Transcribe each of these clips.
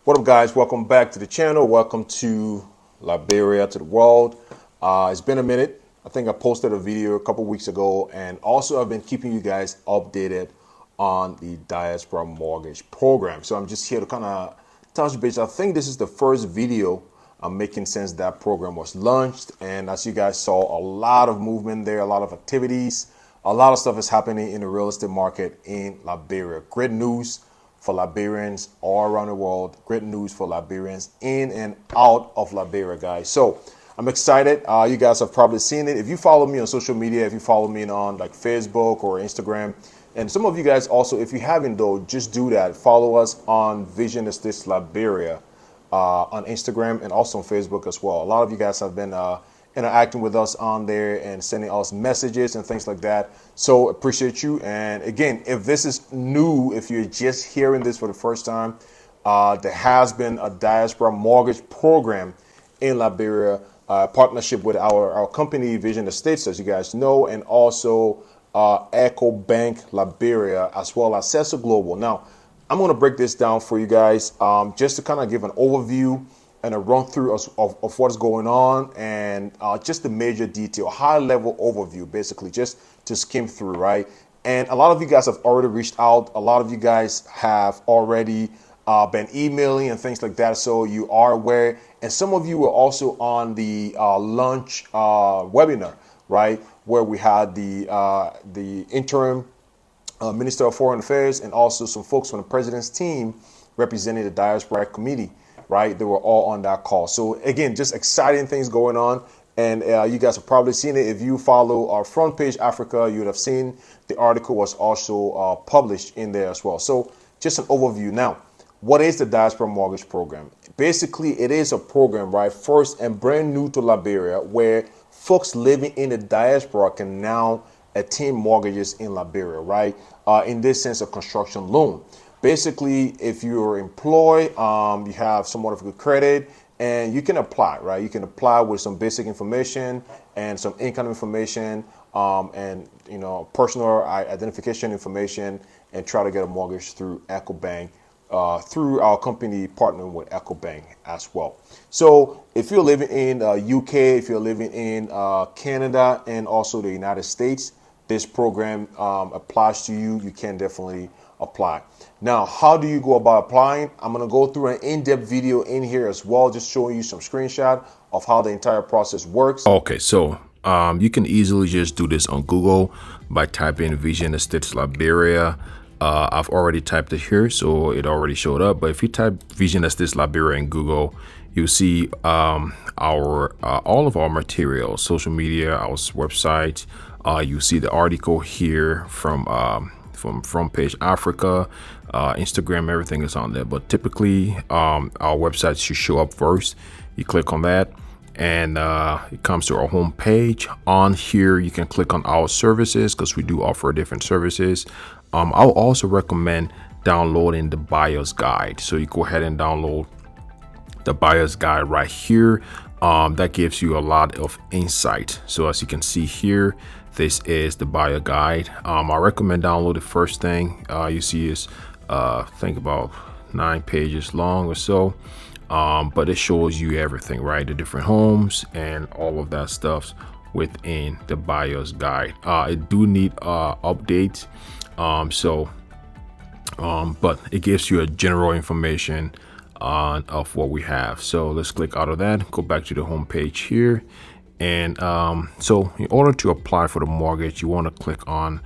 What up, guys? Welcome back to the channel. Welcome to Liberia, to the world. It's been a minute. I think I posted a video a couple weeks ago, and also I've been keeping you guys updated on the Diaspora mortgage program. So I'm just here to kind of touch base. I think this is the first video I'm making since that program was launched, and as you guys saw, a lot of movement there, a lot of activities, a lot of stuff is happening in the real estate market in Liberia. Great news for Liberians all around the world. Great news for Liberians in and out of Liberia, guys. So I'm excited. You guys have probably seen it. If you follow me on social media, if you follow me on like Facebook or Instagram, and some of you guys also, if you haven't though, just do that. Follow us on Vision Estates Liberia on Instagram and also on Facebook as well. A lot of you guys have been interacting with us on there and sending us messages and things like that. So appreciate you. And again, if this is new, if you're just hearing this for the first time, there has been a diaspora mortgage program in Liberia, partnership with our company Vision Estates, as you guys know, and also Echo Bank Liberia, as well as Seso Global. Now, I'm going to break this down for you guys just to kind of give an overview and a run through of what's going on, and just the major detail, high level overview, basically just to skim through, right? And a lot of you guys have already reached out. A lot of you guys have already been emailing and things like that, so you are aware. And some of you were also on the launch webinar, right, where we had the interim Minister of Foreign Affairs and also some folks from the president's team representing the Diaspora Committee, right? They were all on that call. So again, just exciting things going on. And you guys have probably seen it. If you follow our Front Page Africa, you would have seen the article was also published in there as well. So just an overview. Now, what is the Diaspora Mortgage Program? Basically, it is a program, right? First and brand new to Liberia, where folks living in the diaspora can now attain mortgages in Liberia, right? In this sense, a construction loan. Basically, if you're employed, you have somewhat of good credit, and you can apply, right? You can apply with some basic information and some income information, and personal identification information, and try to get a mortgage through Echo Bank, through our company partnering with Echo Bank as well. So if you're living in UK, if you're living in Canada, and also the United States, this program applies to you. You can definitely apply. Now, how do you go about applying? I'm going to go through an in-depth video in here as well, just showing you some screenshot of how the entire process works. Okay, so you can easily just do this on Google by typing Vision Estates Liberia. I've already typed it here, so it already showed up. But if you type Vision Estates Liberia in Google, you'll see all of our materials, social media, our website. You see the article here from Front Page Africa, Instagram, everything is on there. But typically, our website should show up first. You click on that, and it comes to our home page. On here, you can click on our services because we do offer different services. I'll also recommend downloading the buyer's guide. So you go ahead and download the buyer's guide right here. That gives you a lot of insight. So as you can see here, this is the buyer guide. I recommend download the first thing you see is I think about 9 pages long or so, but it shows you everything, right? The different homes and all of that stuff within the buyer's guide. It do need updates, but it gives you a general information of what we have. So let's click out of that, go back to the home page here. And so in order to apply for the mortgage, you want to click on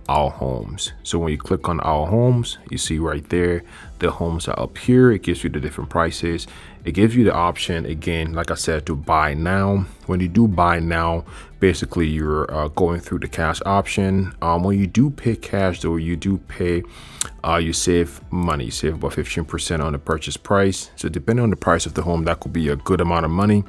Our Homes. So when you click on Our Homes, you see right there, the homes are up here. It gives you the different prices. It gives you the option, again, like I said, to buy now. When you do buy now, basically you're going through the cash option. When you do pay cash, though, you do pay, you save money. You save about 15% on the purchase price. So depending on the price of the home, that could be a good amount of money.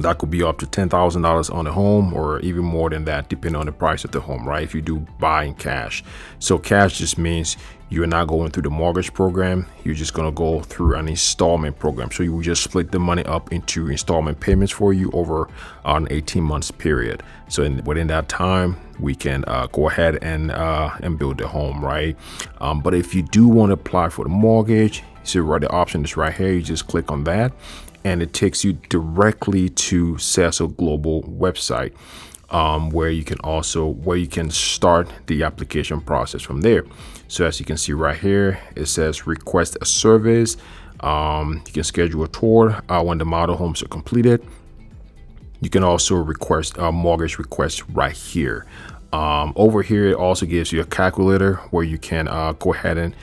That could be up to $10,000 on the home, or even more than that, depending on the price of the home, right? If you do buy in cash. So cash just means you're not going through the mortgage program. You're just going to go through an installment program. So you will just split the money up into installment payments for you over an 18 months period. So within that time, we can go ahead and build the home, right? But if you do want to apply for the mortgage, So right, the option is right here. You just click on that, and it takes you directly to Seso Global website, where you can start the application process from there. So as you can see right here, it says request a service. You can schedule a tour when the model homes are completed. You can also request a mortgage request right here. Over here, it also gives you a calculator where you can go ahead and,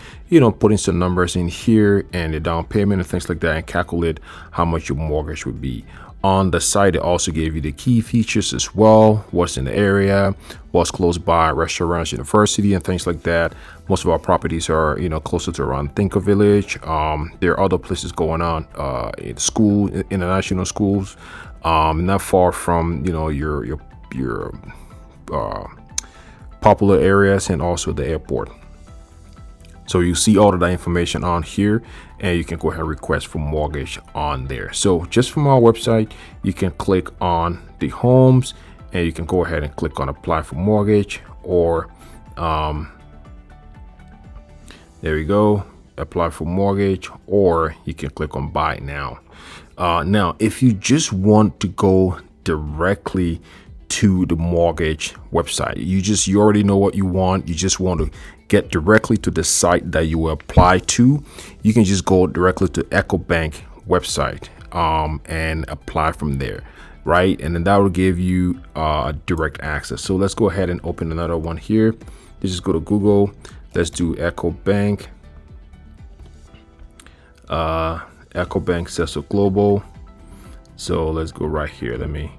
put in some numbers in here and the down payment and things like that, and calculate how much your mortgage would be. On the site, it also gave you the key features as well, what's in the area, what's close by, restaurants, university, and things like that. Most of our properties are, closer to around Thinker Village. There are other places going on, in school, international schools, not far from, your popular areas, and also the airport. So you see all of that information on here, and you can go ahead and request for mortgage on there. So just from our website, you can click on the homes, and you can go ahead and click on apply for mortgage, or there we go, apply for mortgage, or you can click on buy now. Now, if you just want to go directly to the mortgage website, you already know what you want, you just want to get directly to the site that you will apply to, you can just go directly to EcoBank website and apply from there, right? And then that will give you direct access. So let's go ahead and open another one here. Let's just go to Google. Let's do EcoBank, EcoBank Seso Global. So let's go right here. Let me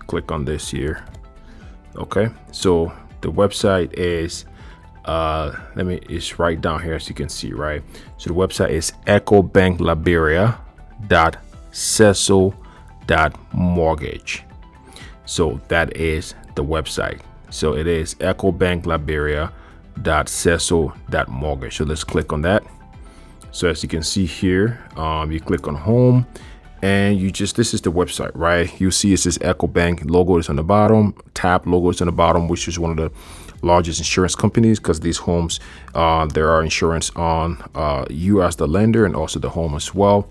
click on this here. Okay, so the website is it's right down here, as you can see, right? So the website is ecobankliberia.seso.mortgage. So that is the website. So it is ecobankliberia.seso.mortgage. So let's click on that. So as you can see here, you click on home, and this is the website, right? You see it says EcoBank logo is on the bottom, TAP logo is on the bottom, which is one of the largest insurance companies, because these homes, there are insurance on you as the lender and also the home as well.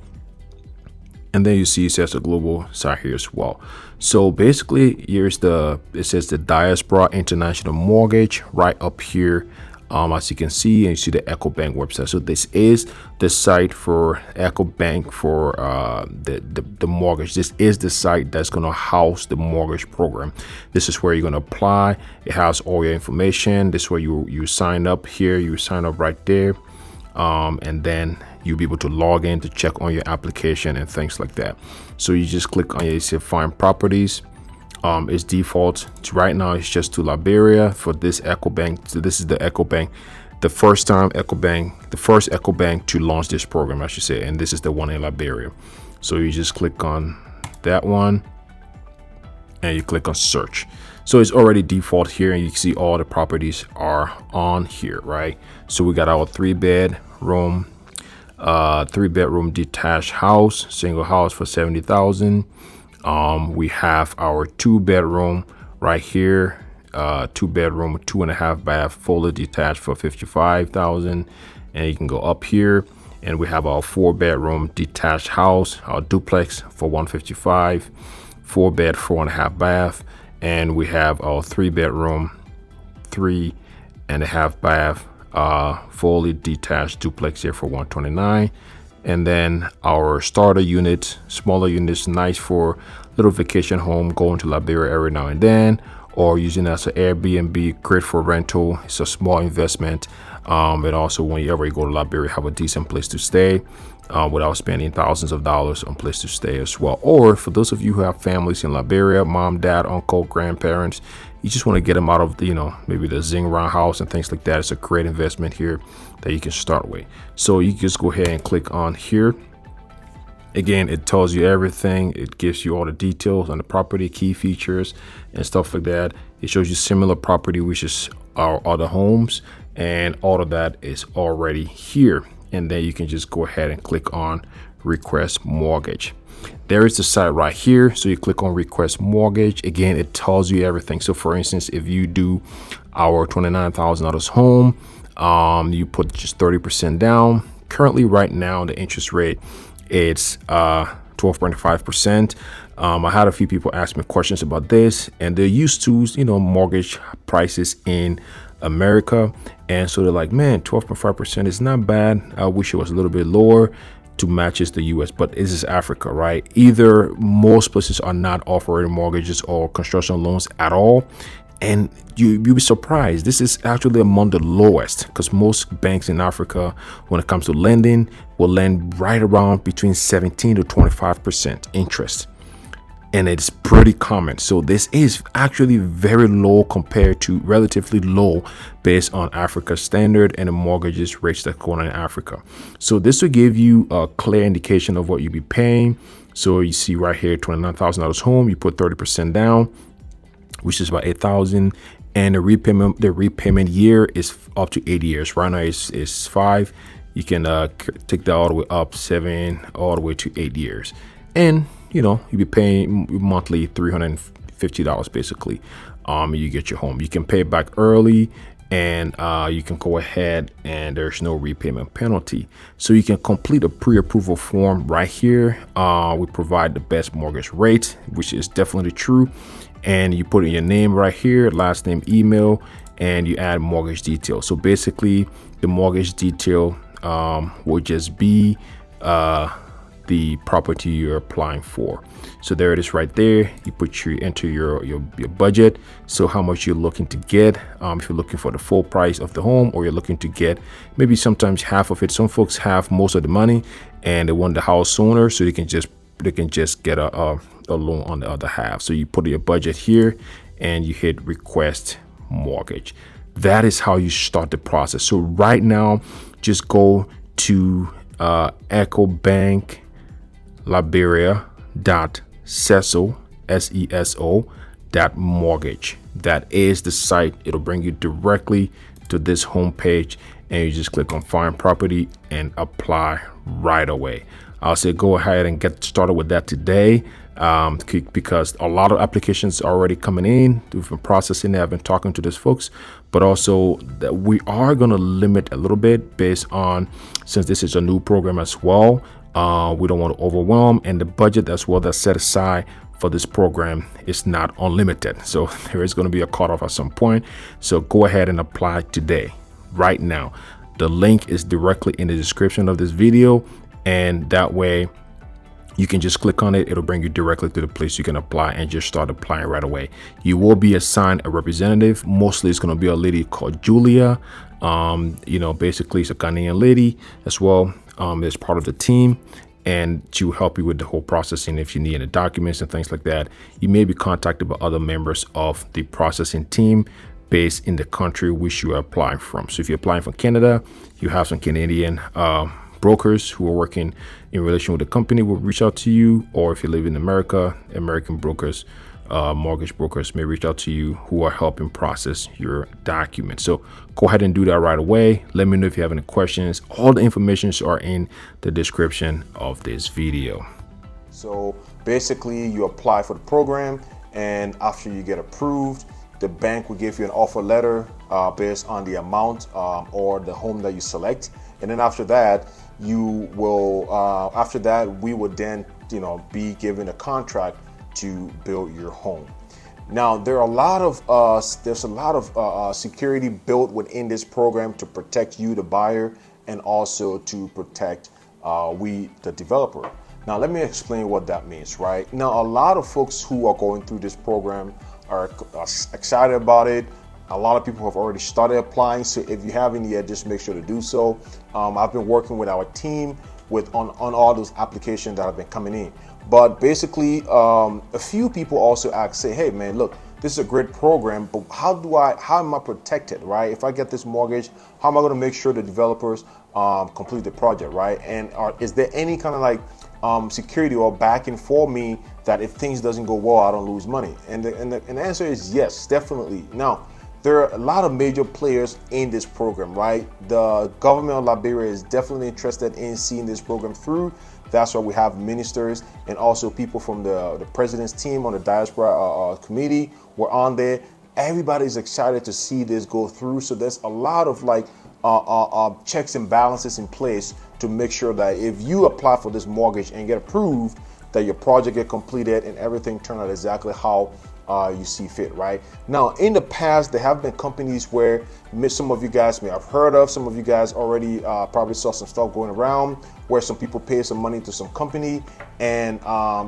And then you see it says a global site here as well. So basically, it says the Diaspora International Mortgage right up here. As you can see, and you see the EcoBank website. So this is the site for EcoBank for the mortgage. This is the site that's going to house the mortgage program. This is where you're going to apply. It has all your information. This is where you sign up here. You sign up right there, and then you'll be able to log in to check on your application and things like that. So you just click on, you see find properties. Its default right now is just to Liberia for this EcoBank. So this is the EcoBank, the first EcoBank to launch this program, I should say, and this is the one in Liberia. So you just click on that one, and you click on search. So it's already default here, and you can see all the properties are on here, right? So we got our 3-bedroom detached house, single house for 70,000. We have our 2-bedroom right here, 2-bedroom, 2.5 bath, fully detached for 55,000. And you can go up here, and we have our 4-bedroom detached house, our duplex for 155, 4-bed, 4.5 bath. And we have our 3-bedroom, 3.5 bath, fully detached duplex here for 129. And then our starter unit, smaller units, nice for little vacation home, going to Liberia every now and then, or using it as an Airbnb, great for rental. It's a small investment. And also whenever you go to Liberia, have a decent place to stay without spending thousands of dollars on place to stay as well. Or for those of you who have families in Liberia, mom, dad, uncle, grandparents, you just want to get them out of the, maybe the Zing round house and things like that. It's a great investment here that you can start with. So you just go ahead and click on here. Again, it tells you everything. It gives you all the details on the property, key features and stuff like that. It shows you similar property, which is our other homes, and all of that is already here. And then you can just go ahead and click on request mortgage. There is the site right here. So you click on request mortgage. Again, it tells you everything. So for instance, if you do our $29,000 home, you put just 30% down, currently right now the interest rate it's 12.5%. I had a few people ask me questions about this, and they're used to mortgage prices in America, and so they're like, man, 12.5% is not bad. I wish it was a little bit lower to matches the US, but this is Africa, right? Either most places are not offering mortgages or construction loans at all, and you'll be surprised. This is actually among the lowest, because most banks in Africa, when it comes to lending, will lend right around between 17 to 25% interest. And it's pretty common. So this is actually very low compared to relatively low based on Africa's standard and the mortgages rates that go on in Africa. So this will give you a clear indication of what you'll be paying. So you see right here, $29,000 home, you put 30% down, which is about $8,000, and the repayment year is up to 8 years. Right now it's 5. You can take that all the way up 7, all the way to 8 years, and you'll be paying monthly $350 basically. You get your home. You can pay it back early, and you can go ahead, and there's no repayment penalty. So you can complete a pre-approval form right here. We provide the best mortgage rate, which is definitely true. And you put in your name right here, last name, email, and you add mortgage detail. So basically the mortgage detail will just be the property you're applying for. So there it is right there. You enter your budget. So how much you're looking to get, if you're looking for the full price of the home, or you're looking to get maybe sometimes half of it. Some folks have most of the money and they want the house sooner, so they can just get a loan on the other half. So you put your budget here and you hit request mortgage. That is how you start the process. So right now, just go to Ecobank Liberia.seso, SESO .mortgage. That is the site. It'll bring you directly to this homepage, and you just click on find property and apply right away. I'll say go ahead and get started with that today, because a lot of applications are already coming in. We've been processing it. I've been talking to these folks, but also that we are going to limit a little bit based on, since this is a new program as well. We don't want to overwhelm, and the budget as well that's set aside for this program is not unlimited. So there is going to be a cutoff at some point. So go ahead and apply today, right now. The link is directly in the description of this video, and that way you can just click on it. It'll bring you directly to the place you can apply and just start applying right away. You will be assigned a representative. Mostly it's going to be a lady called Julia. Basically it's a Ghanaian lady as well. As part of the team, and she will help you with the whole processing. If you need any documents and things like that, you may be contacted by other members of the processing team based in the country which you are applying from. So if you're applying from Canada, you have some Canadian brokers who are working in relation with the company will reach out to you, or if you live in America, American brokers, mortgage brokers may reach out to you who are helping process your documents. So go ahead and do that right away. Let me know if you have any questions. All the information are in the description of this video. So basically you apply for the program, and after you get approved, the bank will give you an offer letter based on the amount or the home that you select. And then after that, we would then be given a contract to build your home. Now there's a lot of security built within this program to protect you, the buyer, and also to protect the developer. Now let me explain what that means. Right now, a lot of folks who are going through this program are excited about it. A lot of people have already started applying. So if you haven't yet, just make sure to do so. I've been working with our team on all those applications that have been coming in. But basically, a few people also say, hey man, look, this is a great program, but how am I protected, right? If I get this mortgage, how am I going to make sure the developers complete the project, right? And is there any kind of security or backing for me that if things doesn't go well, I don't lose money? And the answer is yes, definitely. Now, there are a lot of major players in this program, right? The government of Liberia is definitely interested in seeing this program through. That's why we have ministers and also people from the president's team on the Diaspora committee. We're on there. Everybody's excited to see this go through. So there's a lot of checks and balances in place to make sure that if you apply for this mortgage and get approved, that your project get completed and everything turn out exactly how you see fit, right? Now, in the past, there have been companies where some of you guys may have heard of, some of you guys already probably saw some stuff going around where some people pay some money to some company and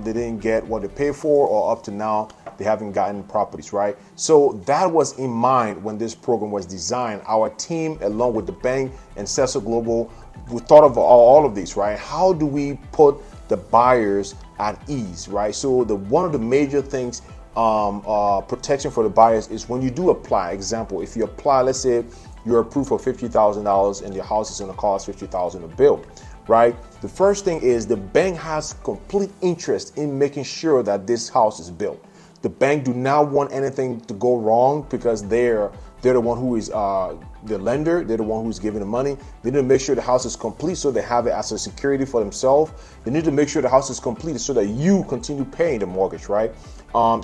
they didn't get what they paid for, or up to now, they haven't gotten properties, right? So that was in mind when this program was designed. Our team, along with the bank and Seso Global, we thought of all of these, right? How do we put the buyers at ease, right? So one of the major things, protection for the buyers, is when you do apply. Example, if you apply, let's say you're approved for $50,000 and your house is going to cost $50,000 to build, right? The first thing is the bank has complete interest in making sure that this house is built. The bank do not want anything to go wrong because they're the one who is the lender. They're the one who's giving the money. They need to make sure the house is complete so they have it as a security for themselves. They need to make sure the house is complete so that you continue paying the mortgage, right?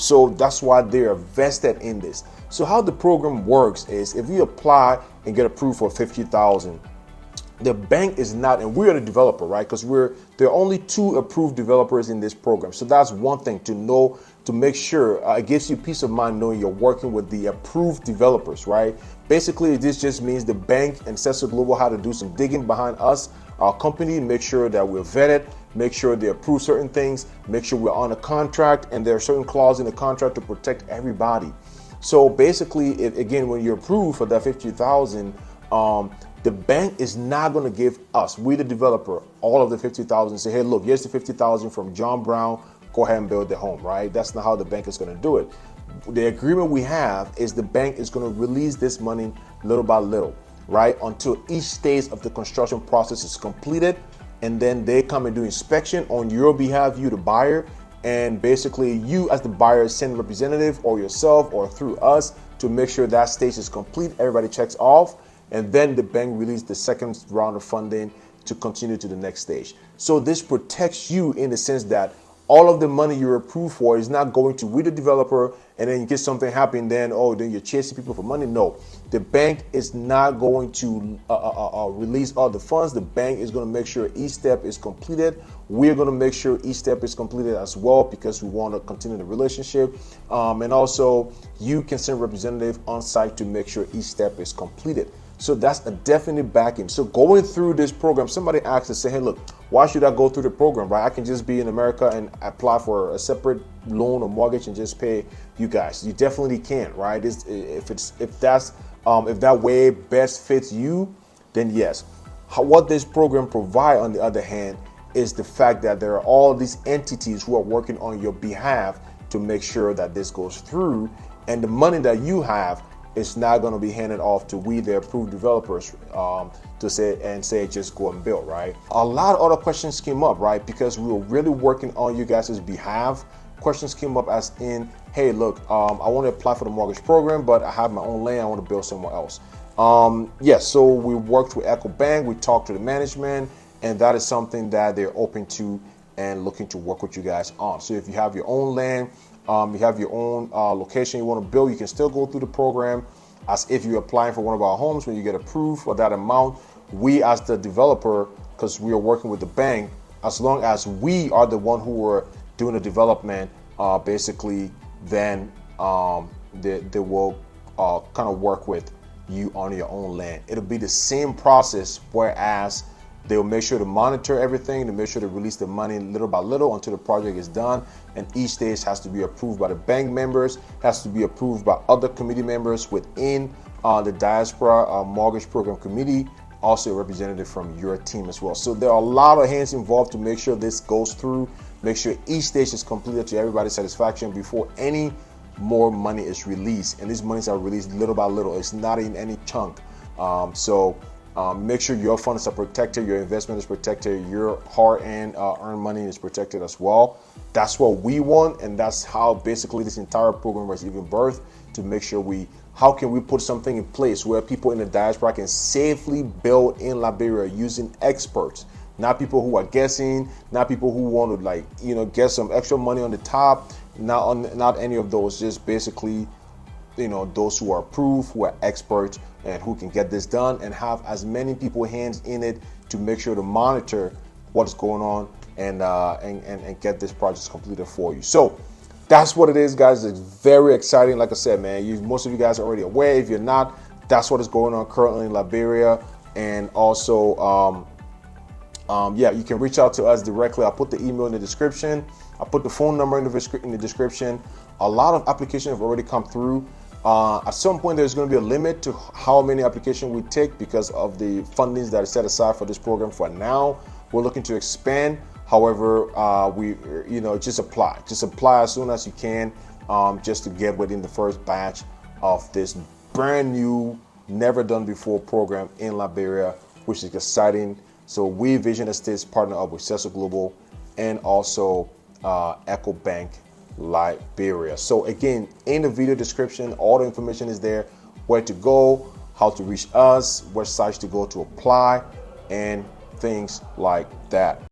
So that's why they're vested in this. So how the program works is if you apply and get approved for $50,000, the bank is not, and we're the developer, right? Because there are only 2 approved developers in this program. So that's one thing to know, to make sure it gives you peace of mind knowing you're working with the approved developers, right? Basically, this just means the bank and Seso Global had to do some digging behind us, our company, make sure that we're vetted, make sure they approve certain things, make sure we're on a contract, and there are certain clauses in the contract to protect everybody. So basically, again, when you're approved for that $50,000, the bank is not going to give us, we the developer, all of the $50,000 and say, hey, look, here's the $50,000 from John Brown. Go ahead and build the home, right? That's not how the bank is going to do it. The agreement we have is the bank is going to release this money little by little, right? Until each stage of the construction process is completed. And then they come and do inspection on your behalf, you the buyer. And basically you as the buyer send a representative or yourself or through us to make sure that stage is complete. Everybody checks off. And then the bank releases the second round of funding to continue to the next stage. So this protects you in the sense that all of the money you're approved for is not going to we the developer, and then you get something happen, then you're chasing people for money. No, the bank is not going to release all the funds. The bank is going to make sure each step is completed. We're going to make sure each step is completed as well because we want to continue the relationship. And also, you can send a representative on site to make sure each step is completed. So that's a definite backing. So going through this program, somebody asked to say, hey, look, why should I go through the program, right? I can just be in America and apply for a separate loan or mortgage and just pay you guys. You definitely can, right? If that way best fits you, then yes. What this program provides, on the other hand, is the fact that there are all these entities who are working on your behalf to make sure that this goes through, and the money that you have, it's not going to be handed off to we, the approved developers, to say just go and build, right? A lot of other questions came up, right? Because we were really working on you guys' behalf. Questions came up as in, hey, look, I want to apply for the mortgage program, but I have my own land. I want to build somewhere else. Yes, so we worked with Echo Bank. We talked to the management, and that is something that they're open to and looking to work with you guys on. So if you have your own land, you have your own location you want to build, you can still go through the program as if you're applying for one of our homes. When you get approved for that amount, we as the developer, because we are working with the bank, as long as we are the one who are doing the development, basically, then they will kind of work with you on your own land. It'll be the same process, whereas they'll make sure to monitor everything, to make sure to release the money little by little until the project is done. And each stage has to be approved by the bank members, has to be approved by other committee members within the Diaspora Mortgage Program Committee, also a representative from your team as well. So there are a lot of hands involved to make sure this goes through, make sure each stage is completed to everybody's satisfaction before any more money is released. And these monies are released little by little. It's not in any chunk. Make sure your funds are protected, your investment is protected, your hard-earned money is protected as well. That's what we want, and that's how basically this entire program was even birthed, to make sure how can we put something in place where people in the diaspora can safely build in Liberia using experts, not people who are guessing, not people who want to get some extra money on the top, not any of those, just basically those who are approved, who are experts, and who can get this done and have as many people hands in it to make sure to monitor what's going on and get this project completed for you. So that's what it is, guys. It's very exciting. Like I said, man, most of you guys are already aware. If you're not, that's what is going on currently in Liberia. And also, yeah, you can reach out to us directly. I'll put the email in the description. I'll put the phone number in the description. A lot of applications have already come through. At some point, there's going to be a limit to how many applications we take because of the fundings that are set aside for this program. For now, we're looking to expand. However, just apply as soon as you can, just to get within the first batch of this brand new, never done before program in Liberia, which is exciting. So we Vision Estates partner up with Seso Global and also Echo Bank Liberia. So again, in the video description, all the information is there, where to go, how to reach us, what sites to go to apply, and things like that.